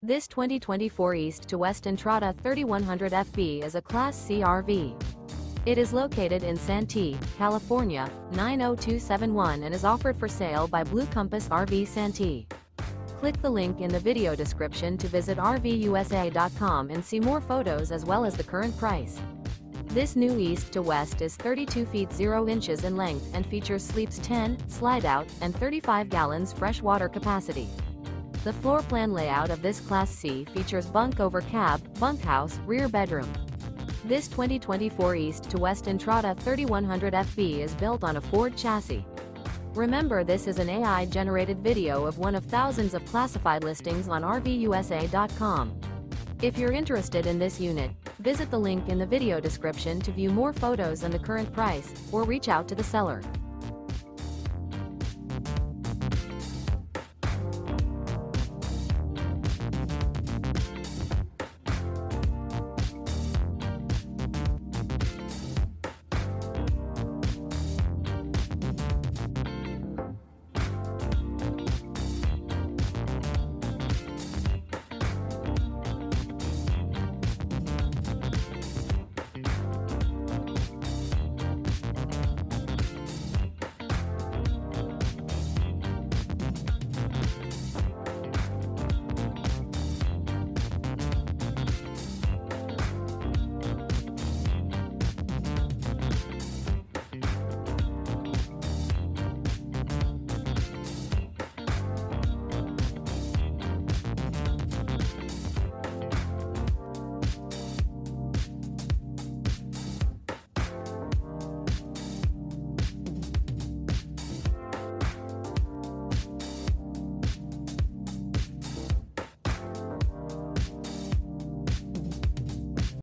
This 2024 East to West Entrada 3100 FB is a Class C RV. It is located in Santee, California, 90271 and is offered for sale by Blue Compass RV Santee. Click the link in the video description to visit RVUSA.com and see more photos as well as the current price. This new East to West is 32 feet 0 inches in length and features sleeps 10, slide-out, and 35 gallons fresh water capacity. The floor plan layout of this Class C features Bunk Over Cab, Bunkhouse, rear bedroom. This 2024 East to West Entrada 3100 FB is built on a Ford chassis. Remember, this is an AI-generated video of one of thousands of classified listings on RVUSA.com. If you're interested in this unit, visit the link in the video description to view more photos and the current price, or reach out to the seller.